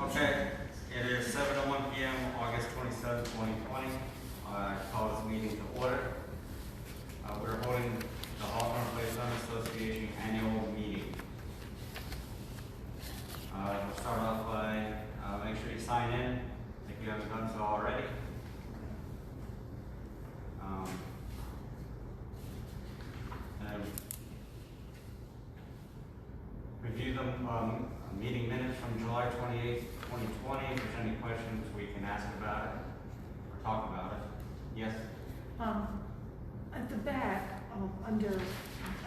Okay, it is 7:01 PM, August 27, 2020. I call this meeting to order. We're holding the Hawthorne Place Zone Association annual meeting. We'll start off by, make sure you sign in if you haven't done so already. And review the meeting minutes from July 28th, 2020. If there's any questions, we can ask about it or talk about it. Yes? At the back, under,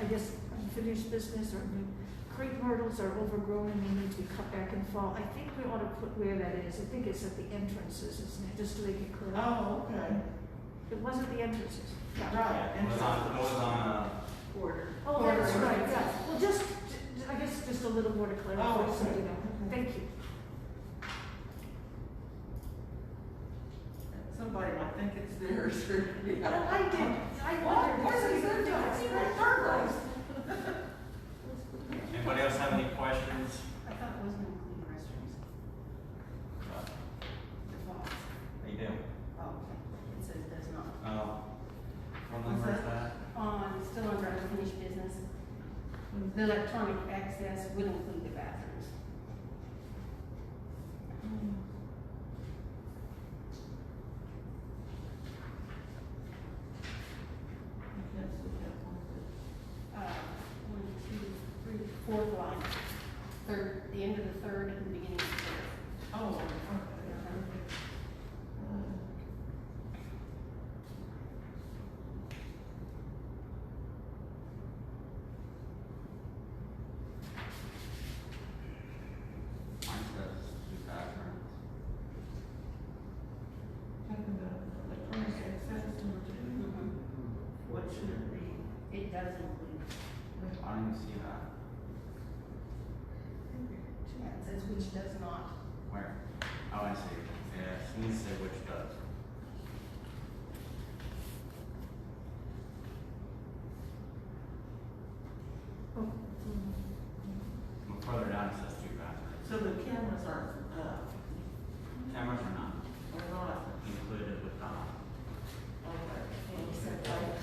I guess, unfinished business, or the crepe myrtles are overgrown and they need to be cut back in fall. I think we ought to put where that is. I think it's at the entrances, isn't it? Just to make it clear. Oh, okay. It wasn't the entrances. Yeah. Right. It was on, Order. Oh, that's right, yeah. Well, just, I guess just a little more to clarify, Oh, so okay. you know. Thank you. Somebody might think it's theirs. Well, I did, I wondered. Where's the third one? anybody else have any questions? I thought it wasn't including restrooms. The box. They do. Oh, okay. It says does not. What number is that? Still under unfinished business. The electronic access would include the bathrooms. One, two, three, fourth line. Third, the end of the third and the beginning of the fourth. Oh, okay. Mine says two bathrooms. Talking about electronic access number two. What should it be? It does include. I don't even see that. Yeah, it says which does not. Where? Oh, I see. Yeah, it needs to say which does. Oh, Well, further down it says two bathrooms. So the cameras aren't, Cameras are not are not, included with the, okay. And it said like,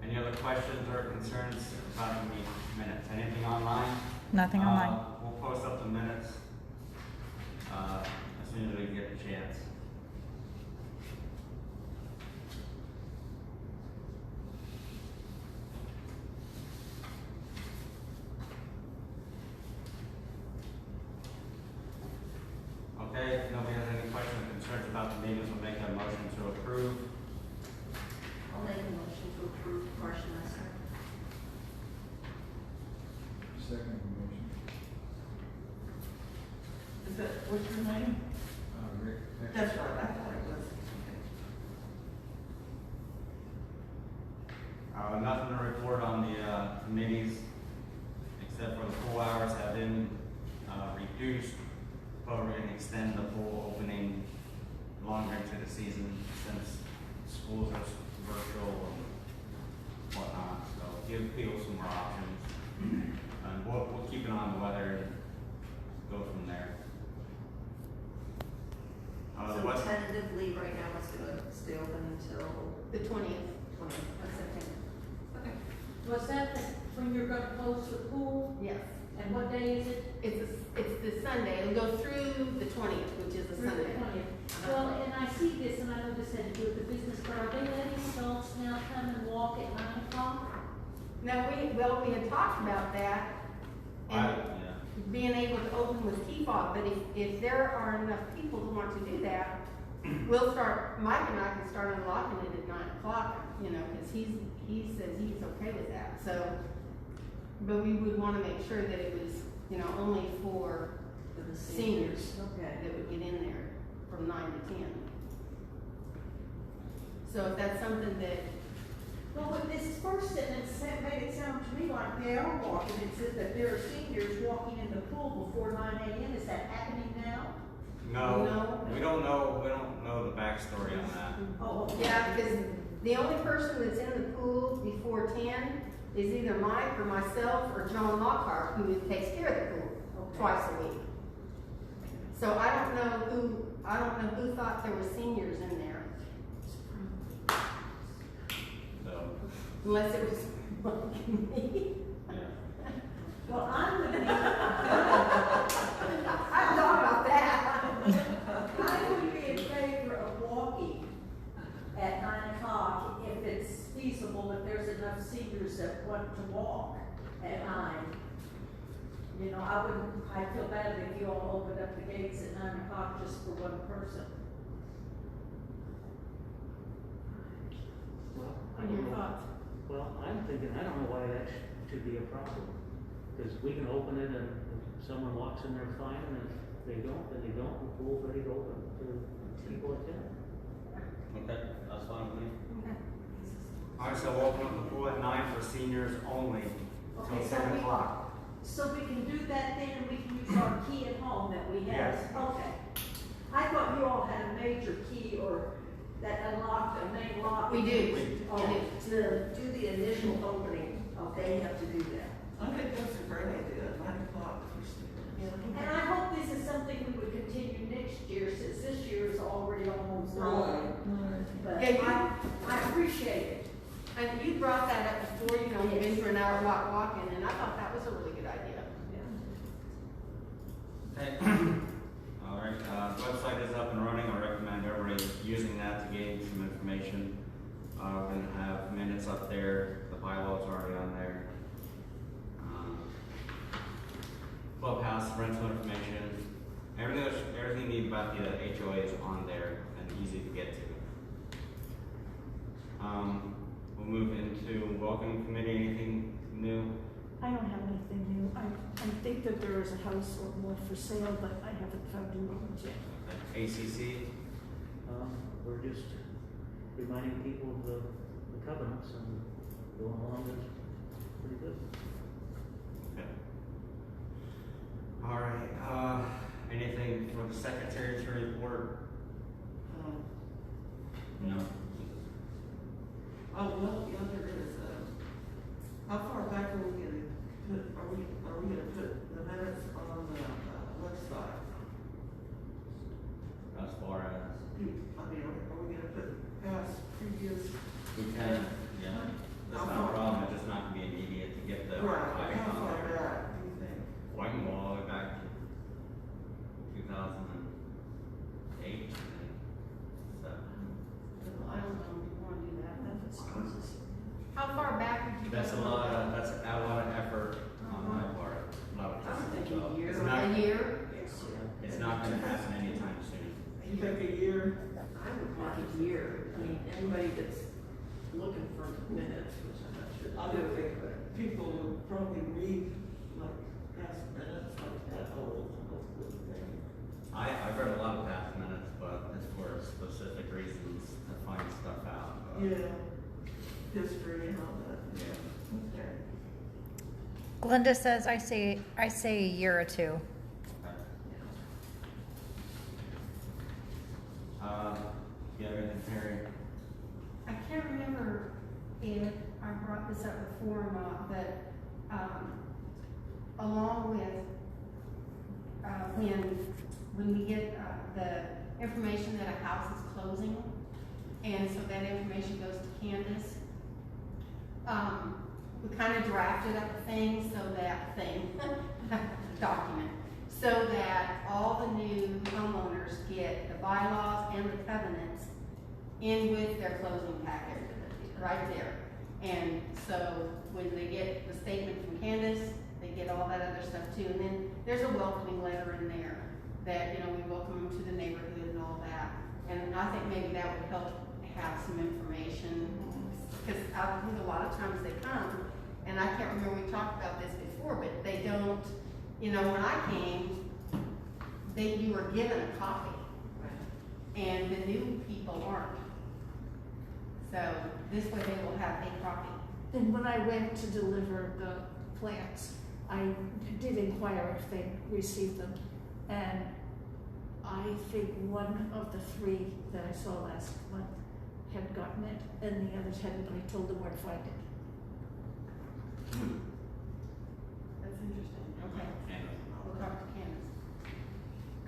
any other questions or concerns about the minutes? Anything online? Nothing online. We'll post up the minutes, as soon as we get a chance. Okay, if nobody has any questions or concerns about the meetings, we'll make a motion to approve. I'll make a motion to approve Marcia Messer. Second motion. Is that, what's your name? Rick. That's right, I thought it was. Nothing to report on the, committees, except for the pool hours have been, reduced, but we're gonna extend the pool opening longer into the season since schools are virtual and whatnot, so give people some more options. And we'll keep an eye on the weather and go from there. The So west, tentatively, right now, it's gonna stay open until The 20th 20th of September. Okay. Was that when you're gonna close the pool? Yes. And what day is it? It's the Sunday. It'll go through the 20th, which is a Through the Sunday. 20th. Well, and I see this, and I know this had to do with the business, but are they letting adults now come and walk at 9 o'clock? Now, we had talked about that and being able to open with key fob, but if there are enough people who want to do that, we'll start, Mike and I can start unlocking it at 9 o'clock, you know, because he says he's okay with that, so. But we would want to make sure that it was, you know, only for For the seniors Okay. that would get in there from 9 to 10. So if that's something that, Well, with this first sentence, that made it sound to me like they are walking. It says that there are seniors walking in the pool before 9 a.m. Is that happening now? no, No. we don't know the back backstory on that. Oh, okay. Yeah, because the only person that's in the pool before 10 is either Mike or myself or John Lockhart, who takes care of the pool Okay. twice a week. So I don't know who thought there were seniors in there, So, unless it was me. yeah. Well, I'm gonna be, I thought about that. I would be in favor of walking at 9 o'clock if it's feasible, if there's enough seniors that want to walk at 9. You know, I'd feel bad if you all opened up the gates at 9 o'clock just for one person. Well, I What are don't your know. thoughts? Well, I'm thinking, I don't know why that should be a problem. Because we can open it and if someone walks in there fine, and if they don't, then they don't, the pool's ready to open to people at 10. Okay, that's fine with me. All right, so we'll open up the pool at 9 for seniors only Okay, until so 10 we- o'clock. So we can do that then, and we can use our key at home that we have? Yes. Okay. I thought you all had a major key or that unlocked a main lock. We do. Oh, to do the initial opening, okay, you have to do that. I think that's a great idea, 9 o'clock. And I hope this is something we would continue next year, since this year is already almost over. But Yeah, I appreciate it. And you brought that up before, you know, you've been for an hour walking, and I thought that was a really good idea. Okay. All right, website is up and running. I recommend everybody using that to gain some information. We're gonna have minutes up there, the bylaws already on there. Clubhouse, rental information, everything you need about the HOA is on there and easy to get to. We'll move into welcoming committee. Anything new? I don't have anything new. I think that there is a house or more for sale, but I haven't found a new one yet. ACC? We're just reminding people of the covenants and going along is pretty good. Okay. All right, anything for the secretary to report? No? Oh, well, the other is, how far back are we gonna put, are we gonna put the minutes on the, website? As far as? I mean, are we gonna put past previous? We can, yeah, that's not a problem, it's just not gonna be immediate to get the Right, archiving how on far there. back do you think? Well, I can go all the way back to 2008, so. I don't know if you wanna do that. How far back would you? That's a lot of effort on my part. A lot of I would think so a year. it's A not- year? It's not gonna happen anytime soon. You think a year? I would mark a year. I mean, anybody that's looking for minutes, which I'm not sure. I would think that people would probably read like past minutes like that old thing. I've read a lot of past minutes, but it's for specific reasons to find stuff out. but- Yeah, history and all that. Yeah. Okay. Glenda says I say a year or two. You have anything, Terry? I can't remember if I brought this up before or not, but, along with, when we get, the information that a house is closing, and so that information goes to Candace, we kind of drafted up a thing, document, so that all the new homeowners get the bylaws and the covenants in with their closing packet, right there. And so when they get the statement from Candace, they get all that other stuff too. And then there's a welcoming letter in there that, you know, we welcome them to the neighborhood and all that. And I think maybe that would help have some information, because I think a lot of times they come, and I can't remember, we talked about this before, but they don't, you know, when I came, you were given a copy, and the new people aren't. So this way they will have a copy. And when I went to deliver the plants, I did inquire if they received them, and I think one of the three that I saw last month had gotten it, and the others hadn't, but I told them where to find it. That's interesting, okay. And, We'll talk to Candace.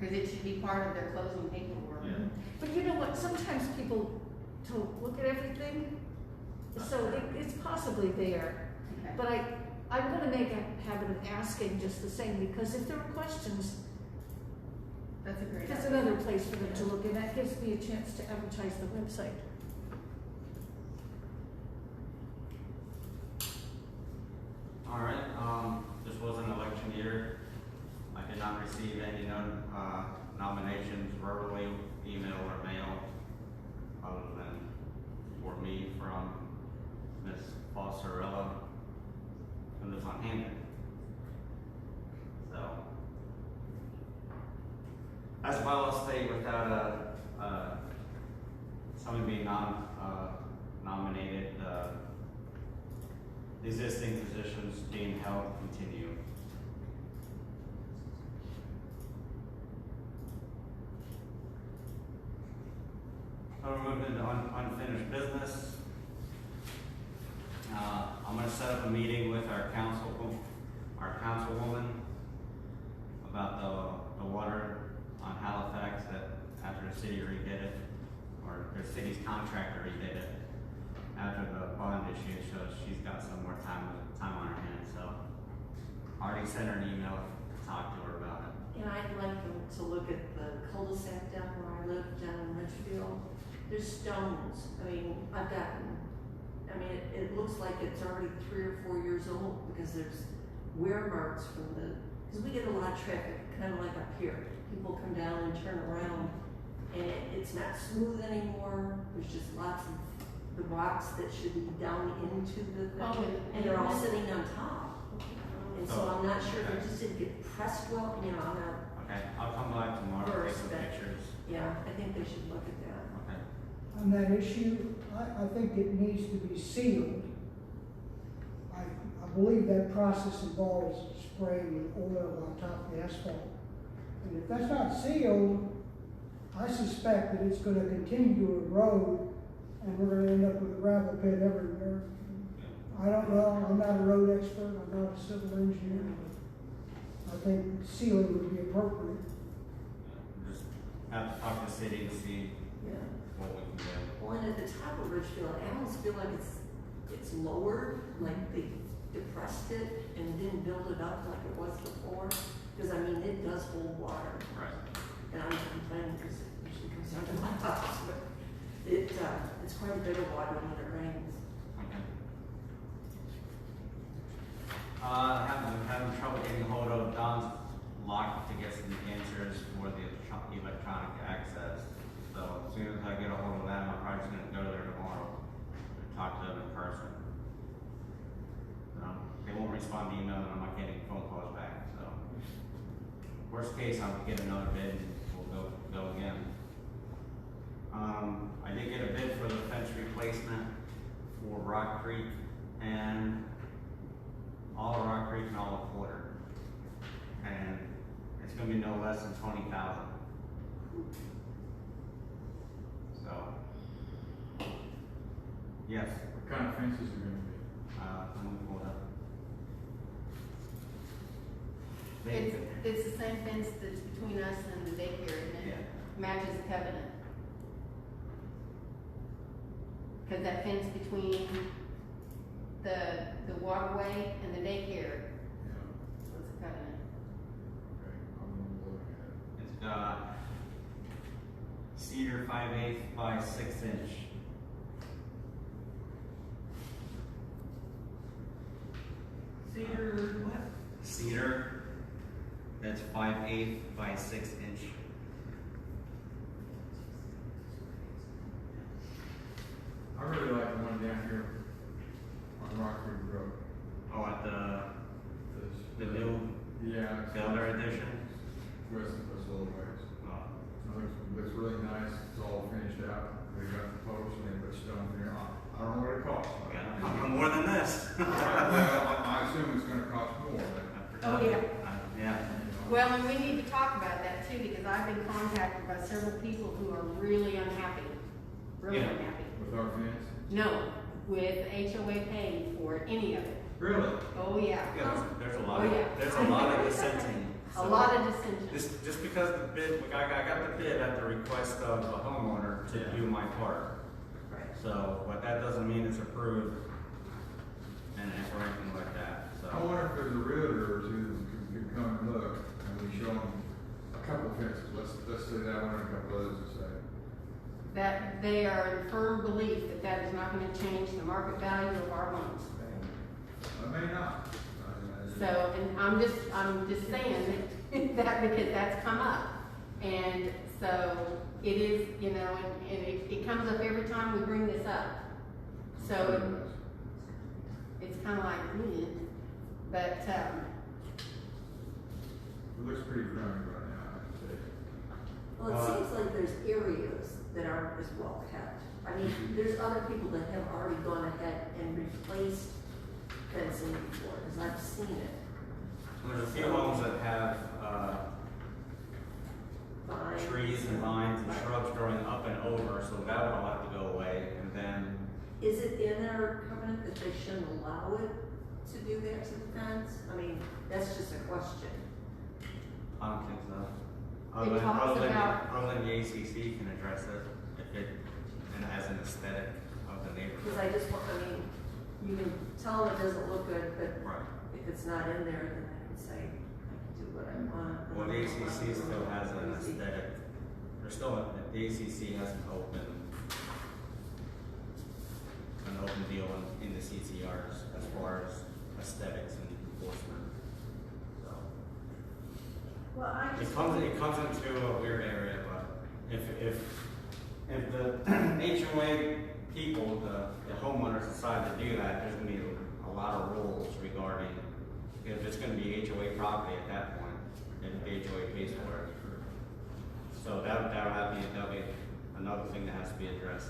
Cause it should be part of their closing paperwork. yeah. But you know what, sometimes people don't look at everything, so it's possibly there. Okay. But I'm gonna make a habit of asking just the same, because if there are questions, That's a great there's idea. another place for them to look, and that gives me a chance to advertise the website. All right, this was an election year. I did not receive any nominations verbally, email or mail, other than for me from Ms. Fossarella, who lives on Hampton. So, as well as stay without someone being nominated, existing positions being held continue. So we're moving on unfinished business. I'm gonna set up a meeting with our councilwoman about the water on Halifax, that after the city redid it, or the city's contractor redid it, after the bond issue, so she's got some more time on her hands, so I already sent her an email to talk to her about it. And I'd like them to look at the cul-de-sac down where I live, down in Richfield. There's stones. I mean, it looks like it's already 3 or 4 years old because there's wear marks from because we get a lot of traffic, kind of like up here. People come down and turn around and it's not smooth anymore. There's just lots of the rocks that should be down into the thing, and they're all sitting on top. And so I'm not sure if it just didn't get pressed well, I'm not. Okay, I'll come back tomorrow, take First, some but- pictures. Yeah, I think they should look at that. Okay. On that issue, I think it needs to be sealed. I believe that process involves spraying with oil on top of the asphalt. And if that's not sealed, I suspect that it's gonna continue to erode, and we're gonna end up with a gravel pit everywhere. I don't know, I'm not a road expert, I'm not a civil engineer, but I think sealing would be appropriate. Just have to talk to the city and see Yeah. what we can do. Well, and at the top of Richfield, I almost feel like it's lowered, like they depressed it and didn't build it up like it was before. Because it does hold water. Right. And I'm complaining because it usually comes down to my house, but it's quite a bit of water when it rains. Okay. Having trouble getting hold of Don's lock to get some answers for the electronic access. So as soon as I get a hold of them, I'm probably just gonna go there tomorrow and talk to them in person. They won't respond to email and I'm not getting phone calls back, so. Worst case, I'll get another bid and we'll go again. I did get a bid for the fence replacement for Rock Creek and all of Rock Creek and all of Porter. And it's gonna be no less than 20,000. So, yes, What kind of fences are gonna be? I'm gonna pull it up. It's the same fence that's between us and the daycare, isn't it? Yeah. Matches the covenant. Cause that fence between the waterway and the daycare Yeah, was a covenant. okay, I'm gonna look at it. It's got cedar 5/8 by 6 inch. Cedar, what? Cedar, that's 5/8 by 6 inch. I really like the one down here on Rock Creek Road. Oh, at the new Yeah. it's- Builder edition? West of us a little ways. Oh, Looks really nice, it's all finished out, they got the posts and they put stone in there, I don't know what it costs. yeah, more than this. Well, I assume it's gonna cost more, but, Oh, yeah. Yeah. you know, Well, and we need to talk about that too, because I've been contacted by several people who are really unhappy, really Yeah. unhappy. With our fence? No, with HOA paying for any of it. Really? Oh, yeah. Yeah, there's a lot Oh, of, yeah. there's a lot of dissenting. A So, lot of dissension. just because the bid, I got the bid at the request of a homeowner to do my part. Right. So, but that doesn't mean it's approved and or anything like that, I so. wonder if there's a realtor or two who could come and look, and we show them a couple of fences, let's say that one and a couple others to say. That they are in firm belief that that is not gonna change the market value of our homes. I may not. So, and I'm just saying that because that's come up. And so it is, you know, and it comes up every time we bring this up. So it's kind of like, but, It looks pretty crummy right now, I'd say. Well, it seems like there's areas that aren't as well kept. I mean, there's other people that have already gone ahead and replaced fencing before, because I've seen it. There's a few homes that have, Vines. trees and vines and shrubs growing up and over, so that would all have to go away, and then, Is it in their covenant that they shouldn't allow it to do that to the fence? I mean, that's just a question. I don't think so. It talks about- Other than the ACC can address it, if it, and as an aesthetic of the Because neighborhood. I just want, I mean, you can tell them it doesn't look good, but Right. if it's not in there, then I can say, I can do what I want. Well, the ACC still has an aesthetic, there's still, the ACC has an open deal in the CCRs as far as aesthetics and enforcement, so. Well, I just. It comes into a weird area, but if the HOA people, the homeowners decide to do that, there's gonna be a lot of rules regarding, if it's gonna be HOA property at that point, and the HOA pays for it. So that'll be another thing that has to be addressed.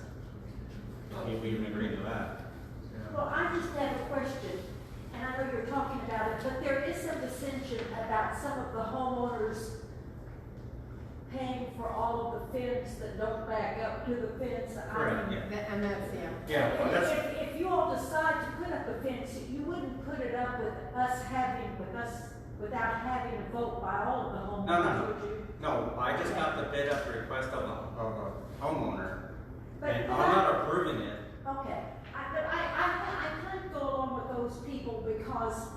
If we even agree to that. Well, I just have a question, and I know you're talking about it, but there is some dissension about some of the homeowners paying for all of the fence that don't back up to the fence. Correct, yeah. And that's, yeah. Yeah, well, that's, If you all decide to put up a fence, you wouldn't put it up without having a vote by all of the homeowners, would you? no, I just got the bid at the request of a homeowner, But- and but I'm not approving it. Okay, but I kind of go along with those people because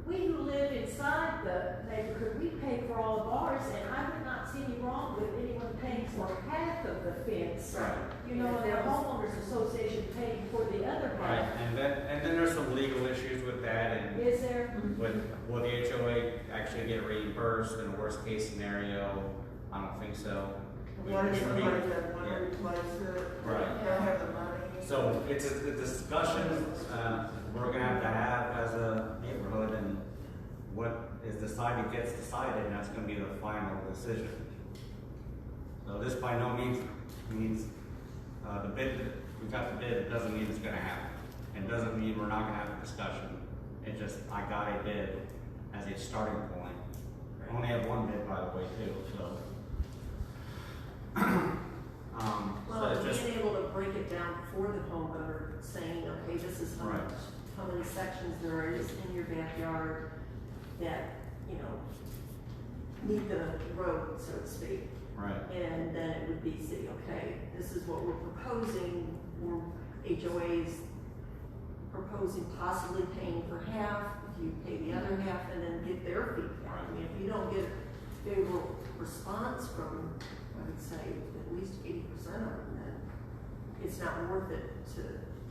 we who live inside the neighborhood, we pay for all of ours, and I would not see any wrong with anyone paying for half of the fence. Right. You know, and the homeowners association paying for the other Right, half. and then there's some legal issues with that, and Is there? will the HOA actually get reimbursed in a worst case scenario? I don't think so. What if somebody Yeah. that want to replace it? Right. They have the money. So it's a discussion, we're gonna have to have as a neighborhood, and what is decided gets decided, and that's gonna be the final decision. So this by no means the bid, we got the bid, it doesn't mean it's gonna happen. It doesn't mean we're not gonna have a discussion. It just, I got a bid as a starting point. I only have one bid, by the way, too, so. Well, So it just, being able to break it down for the homeowner, saying, okay, this is how Right. much, how many sections there is in your backyard that, you know, need the road, so to speak. right, And then it would be, say, okay, this is what we're proposing, we're HOAs proposing possibly paying for half, if you pay the other half, and then get their feedback. I mean, if you don't get a favorable response from, I would say, at least 80% of them, then it's not worth it to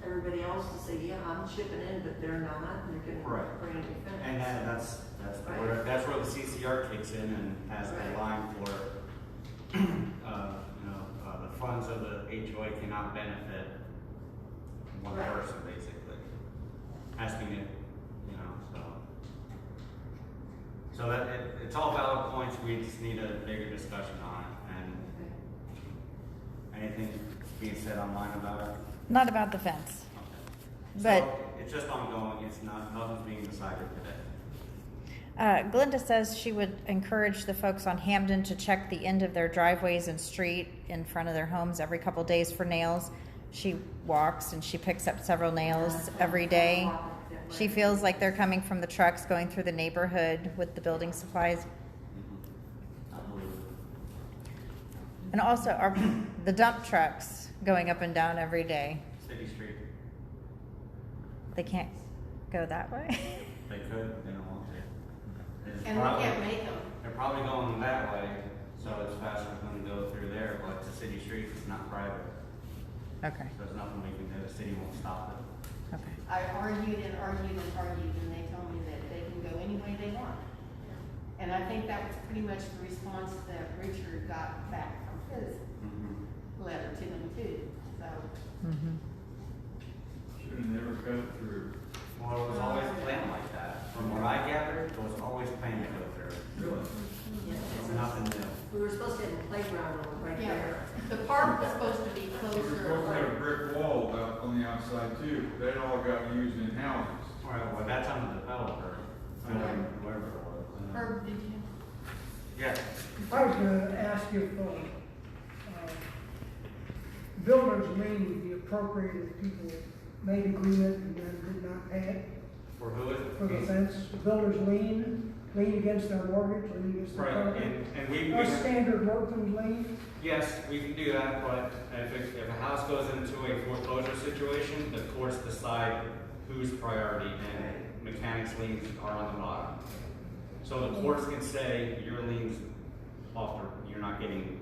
everybody else to say, yeah, I'm chipping in, but they're not, and they're gonna Right. bring any fence. and that's where the CCR kicks in and has the Right. line for, the funds of the HOA cannot benefit one Right. person, basically. Asking it, so. So that, it's all valid points, we just need a bigger discussion on it, and anything being said online about it? Not about the fence. Okay. But- So, it's just ongoing, it's not, nothing's being decided today. Glinda says she would encourage the folks on Hamden to check the end of their driveways and street in front of their homes every couple days for nails. She walks and she picks up several nails every day. She feels like they're coming from the trucks going through the neighborhood with the building supplies. I believe it. And also the dump trucks going up and down every day. City Street, They can't go that way. they could, they don't want to. It's And we probably- can't make them. They're probably going that way, so it's faster for them to go through there, but it's a city street, it's not private. Okay, There's nothing we can do, the city won't stop it. okay. I argued and argued and argued, and they told me that they can go any way they want. And I think that was pretty much the response that Richard got back from his letter to them too, so. Mm-hmm. Should've never cut it through. Well, it was always planned like that. From what I gathered, it was always planned to go through. Really? It's nothing new. We were supposed to have a playground right Yeah, there. the park was supposed to be We were closer. supposed to have a brick wall out on the outside too, that all got used in houses. Well, that's on the developer, whoever it was. Herb, did you? Yeah, I was gonna ask if, builder's lien would be appropriate if people made agreement and then did not pay it for who is it? for the fence. The builder's lien against their mortgage, lien against their Right, property. and we, A standard workman's lien. yes, we can do that, but if a house goes into a foreclosure situation, the courts decide whose priority, and mechanics liens are on the bottom. So the courts can say your lien's off, or you're not getting,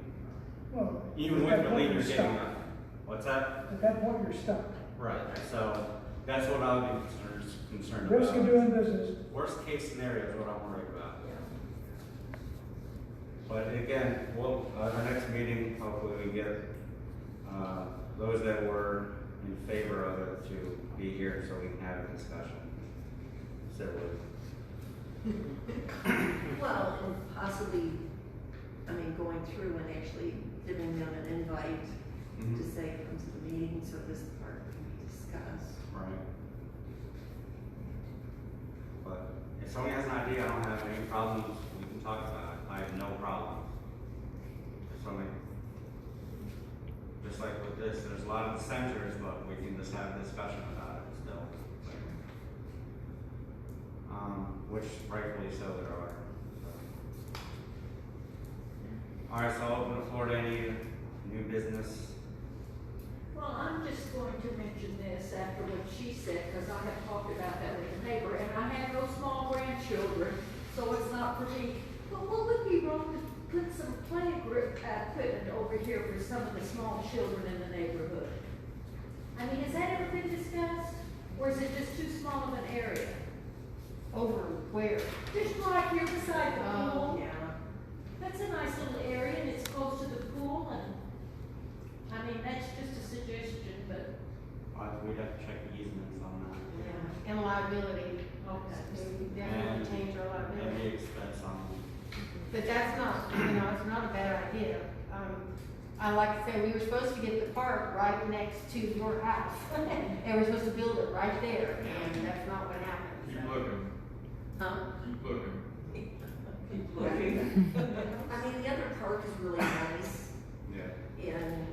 Well, even at with that the point lien, you're you're getting stuck. nothing. What's that? At that point, you're stuck. Right, so that's what I would be concerned about. Risk of doing business. Worst case scenario is what I'm worried about. But again, we'll, our next meeting, hopefully we get, those that were in favor of it to be here so we can have a discussion. Civilly. Well, and possibly, I mean, going through and actually giving them an invite to say, come to the meeting, so this part can be discussed. Right. But if somebody has an idea, I don't have any problems, we can talk about it. I have no problem. If somebody, just like with this, there's a lot of dissenters, but we can just have a discussion about it still. Which rightfully so there are. All right, so I'll open the floor to any new business. Well, I'm just going to mention this after what she said, because I have talked about that with the neighbor, and I have no small grandchildren, so it's not for me. But what would be wrong to put some play equipment over here for some of the small children in the neighborhood? I mean, has that ever been discussed, or is it just too small of an area? Over where? Just right here beside the pool. Yeah. That's a nice little area, and it's close to the pool, and, I mean, that's just a suggestion, but. We'd have to check the easements on that. Yeah, and liability. Okay. We definitely change our And liability. the expense on them. But that's not, it's not a bad idea. I like to say, we were supposed to get the park right next to your house. And we're supposed to build it right there, and that's not what happened. Keep so. looking, Huh? keep looking. Looking. I mean, the other park is really nice, Yeah. and.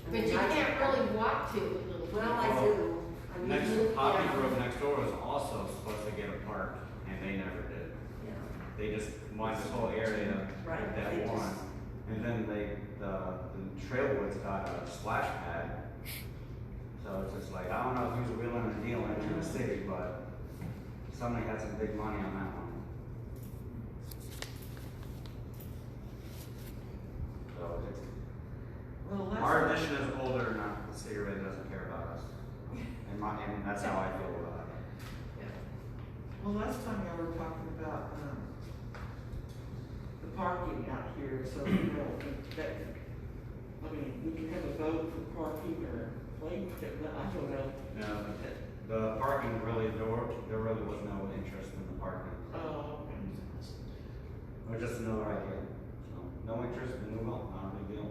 I But mean, you I- can't really walk to it a little bit. Well, I do. I mean, Next, yeah. Poppy Grove next door was also supposed to get a park, and they never did. Yeah. They just wanted this whole area Right, that they one. just- And then the Trailwoods got a splash pad. So it's just like, I don't know who's wheeling and dealing in the city, but somebody had some big money on that one. So it's, Well, our addition is older enough, the city really doesn't care about us. And that's how I feel about it. well, last time y'all were talking about, the parking out here, so, that, I mean, we can have a vote for parking or lane, I don't know. No, the parking really, there really was no interest in the parking. Oh, okay. Or just another idea. So, no interest, and move on, not a big deal.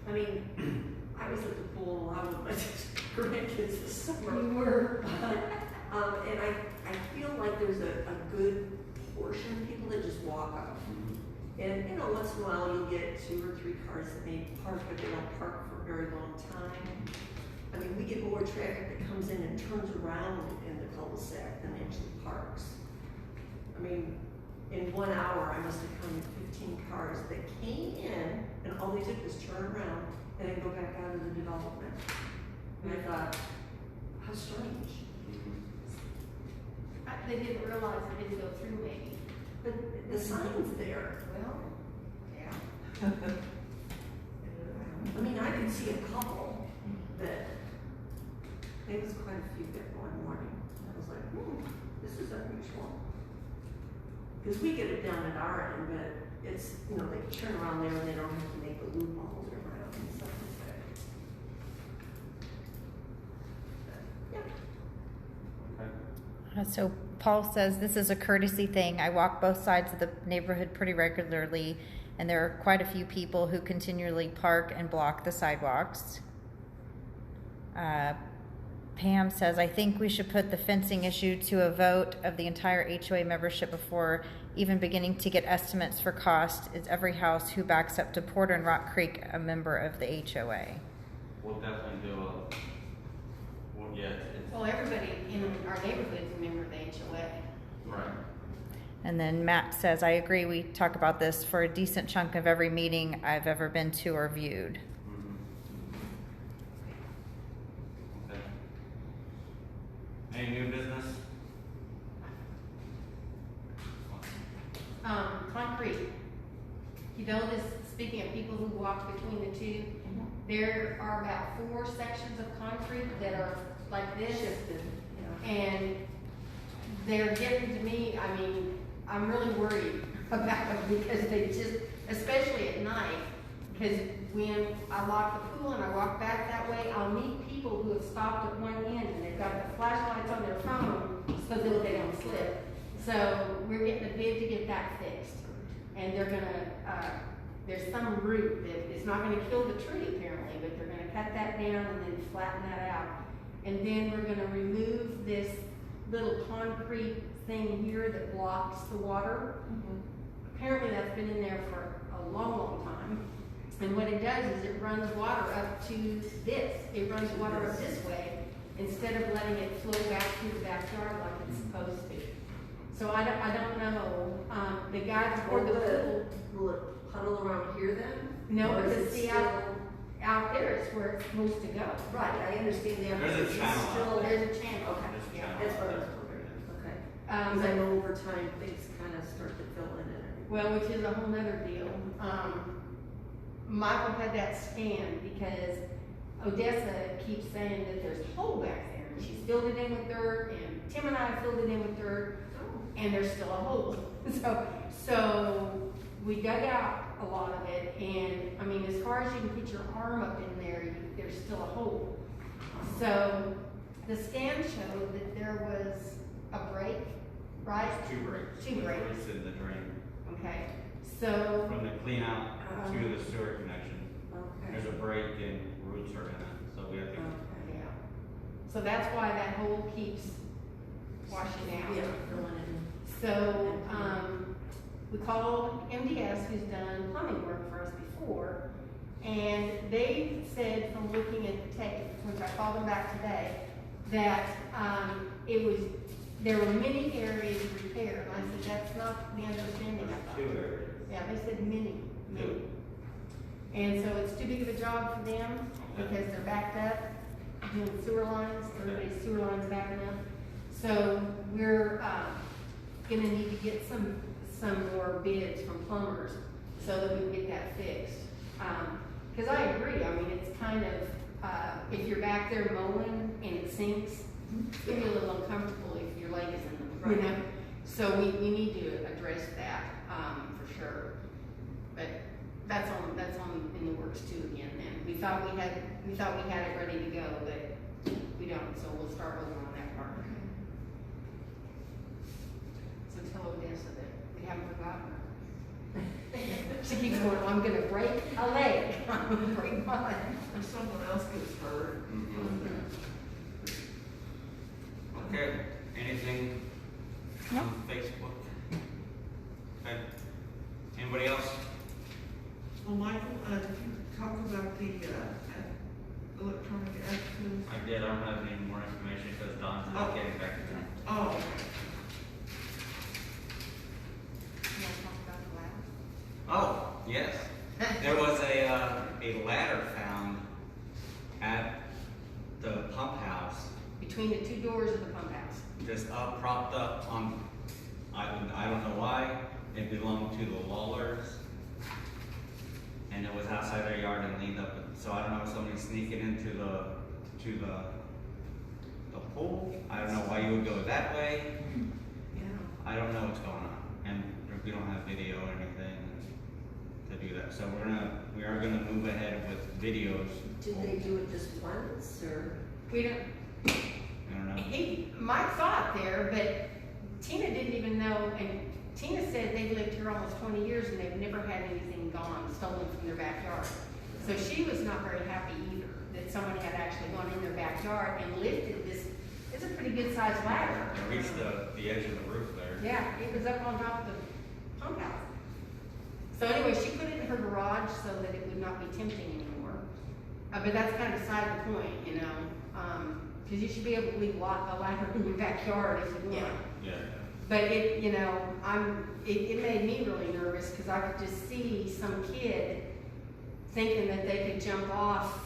I mean, I was at the pool a lot with my grandkids this summer. You were. And I I feel like there's a good portion of people that just walk up. And, you know, once in a while you'll get 2 or 3 cars that may park, but they don't park for a very long time. I mean, we get more traffic that comes in and turns around in the cul-de-sac than actually parks. I mean, in 1 hour, I must have counted 15 cars that came in, and all they did was turn around and then go back out of the development. And I thought, how strange. They didn't realize it didn't go through maybe. But the sign's there. Well, yeah. I mean, I could see a couple that, there was quite a few that one morning. I was like, this is unusual. Because we get it down at our end, but it's, you know, they turn around there and they don't have to make the loop all the way around and stuff like that. But, yeah. So Paul says, this is a courtesy thing. I walk both sides of the neighborhood pretty regularly, and there are quite a few people who continually park and block the sidewalks. Pam says, I think we should put the fencing issue to a vote of the entire HOA membership before even beginning to get estimates for cost. Is every house who backs up to Porter and Rock Creek a member of the HOA? We'll definitely do Well, everybody in our neighborhood is a member of the HOA. right. And then Matt says, I agree, we talk about this for a decent chunk of every meeting I've ever been to or viewed. Okay. Any new business? Concrete. You know this, speaking of people who walk between the two, there are about 4 sections of concrete that are like this. Shifted, yeah. And they're getting to me, I mean, I'm really worried about them because they just, especially at night, because when I lock the pool and I walk back that way, I'll meet people who have stopped at one end and they've got the flashlights on their phone so that they don't slip. So we're getting a bid to get that fixed. And they're gonna, there's some root that is not gonna kill the tree apparently, but they're gonna cut that down and then flatten that out. And then we're gonna remove this little concrete thing here that blocks the water. Apparently that's been in there for a long, long time. And what it does is it runs water up to this. It runs water up this way instead of letting it flow back through the backyard like it's supposed to. So I don't know. The guy before the pool. Will it puddle around here then? No, Or is because it see out there is where it's supposed to go. Right, I understand that. There's a but it's channel out still- There's a channel. Okay, There's a Yeah. channel. that's what I was That's wondering. Okay. Um, Because I know over time things kind of start to fill in and everything. Well, which is a whole nother deal. Michael had that scanned because Odessa keeps saying that there's a hole back there. And she's filled it in with dirt, and Tim and I filled it in with dirt, and there's still a hole. So we dug out a lot of it, and I mean, as far as you can put your arm up in there, there's still a hole. So the scan showed that there was a break, right? There's 2 breaks. Two breaks. There's in the drain. Okay, so, From the clean out to the sewer connection. Okay. There's a break and roots are in it, so we have to. Okay. yeah. So that's why that hole keeps washing out. Yeah, filling in. So, we called MDS, who's done plumbing work for us before, and they said from looking at the tape, which I called them back today, that, there were many areas repaired. And I said, that's not the understanding I thought. 2 areas. Yeah, they said many. And so it's too big of a job for them because they're backed up, doing sewer lines, everybody's sewer lines backing up. So we're, gonna need to get some more bids from plumbers so that we can get that fixed. Cause I agree, I mean, it's kind of, if you're back there mowing and it sinks, it's gonna be a little uncomfortable if your leg is in them, you know? So we need to address that, for sure. But that's on in the works too again then. We thought we had it ready to go, but we don't, so we'll start working on that part. So tell Odessa that we haven't forgotten her. She keeps going, I'm gonna break a leg, I'm gonna break mine. If someone else gets hurt. Okay, anything No. on Facebook. Okay. Anybody else? Well, Michael, did you talk about the, electronic access? I did, I don't have any more information because Don's not getting back to me. Oh, okay. You wanna talk about the ladder? Oh, yes. There was a ladder found at the pump house, Between the two doors of the pump house. just up, propped up on, I don't know why, it belonged to the Lawlers. And it was outside their yard and leaned up, so I don't know if somebody's sneaking into the pool. I don't know why you would go that way. Yeah. I don't know what's going on, and we don't have video or anything to do that. So we are gonna move ahead with videos. Did they do it just once, or? We don't, I don't know. Mike saw it there, but Tina didn't even know, and Tina said they've lived here almost 20 years and they've never had anything stolen from their backyard. So she was not very happy either, that someone had actually gone in their backyard and lifted this, it's a pretty good sized ladder. It reached the edge of the roof there. Yeah, it was up on top of the pump house. So anyway, she put it in her garage so that it would not be tempting anymore. But that's kind of beside the point, you know, because you should be able to leave a ladder in your backyard if you want. Yeah. But it, you know, it made me really nervous because I could just see some kid thinking that they could jump off.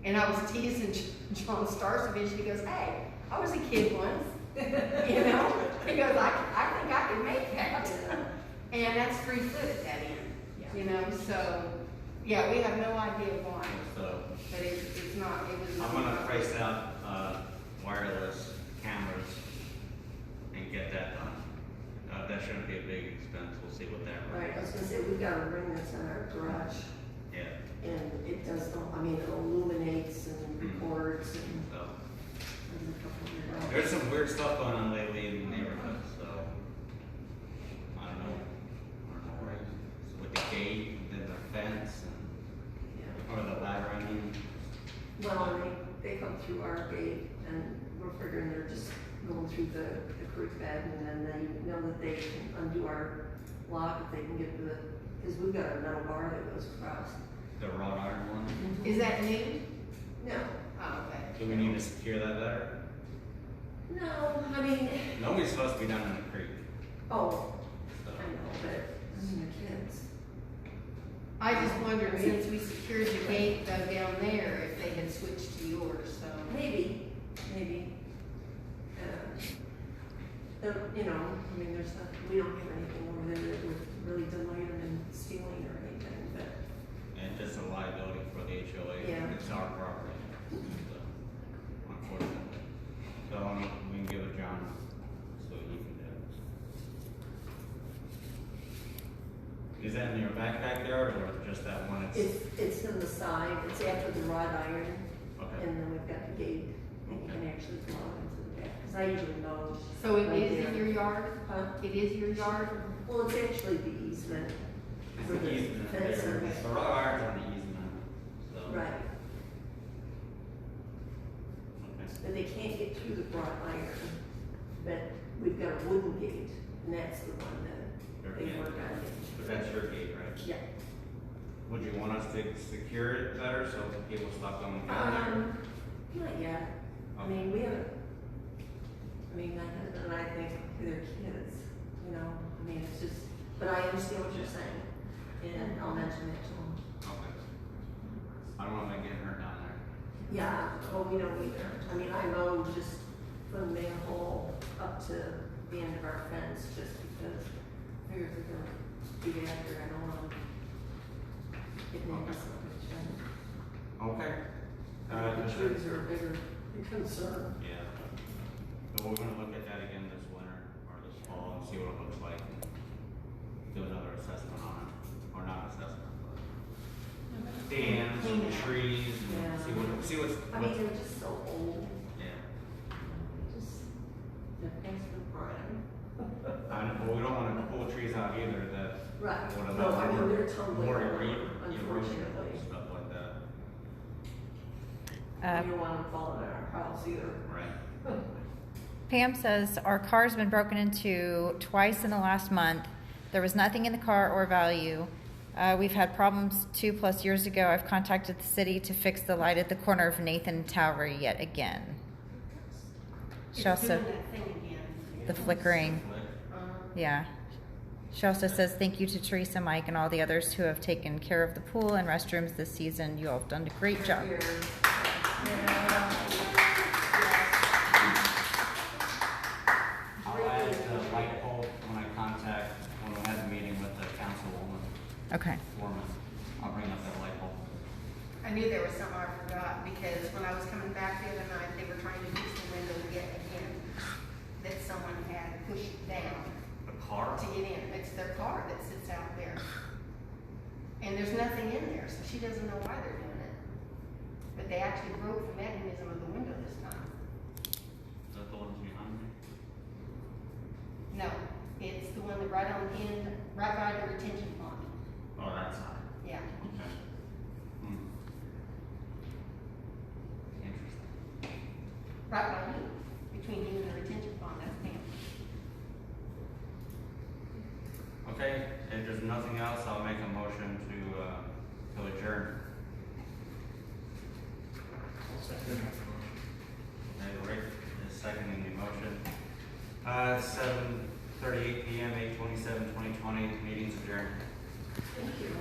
And I was teasing John Starsovich. He goes, "Hey, I was a kid once." You know? He goes, I think I could make that. And that's 3 foot at that end. You know, so, yeah, we have no idea why. So But it's not, it was. I'm gonna price out wireless cameras and get that done. That shouldn't be a big expense. We'll see what that Right, I was runs. gonna say, we've got a ring that's in our garage, Yeah. and it does, I mean, it illuminates and records, and So there's a couple of there's some weird stuff going on lately in the neighborhood. So I don't know where with the gate and the fence Yeah. or the ladder. I mean. Well, and they come through our gate, and we're figuring they're just going through the creek bed, and then they know that they can undo our lock if they can get to the, because we've got a metal bar that goes across. The wrought iron one. Is that new? No, Oh, okay. Do we need to secure that better? no, I mean, Nobody's supposed to be down in the creek. oh, So. I know, but, I mean, the kids. I just wondered, since we secured the gate though down there, if they had switched to yours, so. Maybe. You know, I mean, there's not, we don't have anything over there that would really delay them in stealing or anything, but. And just a liability for the HOA. Yeah. It's our property. So, unfortunately. So we can give it John so he can do it. Is that in your backyard or just that one? It's in the side, it's after the wrought iron, Okay. and then we've got the gate, and you can actually go out into the back, because I usually mow. So it right is there. in your yard? Huh? It is your yard? Well, it's actually the easement. It's for the easement there. fence. The wrought iron's on the easement. So. Right, Okay. but they can't get through the wrought iron, but we've got a wooden gate, and that's the one that they work on. But that's your gate, right? Yeah. Would you want us to secure it better so people stop going down there? Not yet. I mean, we haven't, I mean, my husband and I think they're kids, you know, I mean, it's just, but I understand what you're saying, and I'll mention it to them. Okay. I don't want to get hurt down there. Yeah, well, we don't either. I mean, I mow just from the manhole up to the end of our fence, just because I figure if we're gonna be after, I don't want to get into something. Okay. The trees are a bigger concern. Yeah. So we're gonna look at that again this winter or this fall and see what it looks like and do another assessment on it, or not assessment, but stands and trees and Yeah. see what's, I mean, they're just so old. yeah. They're past their prime. Well, we don't wanna pull trees out either that Right. would No, I mean, allow they're tumbling more over, erosion unfortunately. and stuff like that. We don't want them falling in our house either. Right. Pam says, our car's been broken into twice in the last month. There was nothing in the car or value. We've had problems 2+ years ago. I've contacted the city to fix the light at the corner of Nathan and Tower yet again. She It's also, doing that thing again. the flickering, yeah. She also says, thank you to Teresa, Mike, and all the others who have taken care of the pool and restrooms this season. You all have done a great job. I'll add the light pole when we have the meeting with the councilwoman, Okay. Foreman. I'll bring up that light pole. I knew there was something I forgot, because when I was coming back the other night, they were trying to fix the window yet again, that someone had pushed down The car? to get in. It's their car that sits out there. And there's nothing in there, so she doesn't know why they're doing it. But they actually broke the mechanism of the window this time. Is that the ones behind me? No, it's the one that right on the end, right by the retention pond. Oh, that side. Yeah. Okay. Interesting. Right by you, between you and the retention pond, that's Pam. Okay, if there's nothing else, I'll make a motion to adjourn. Okay, Rick is seconding the motion. 7:38 PM, 8/27/2020, meeting's adjourned. Thank you.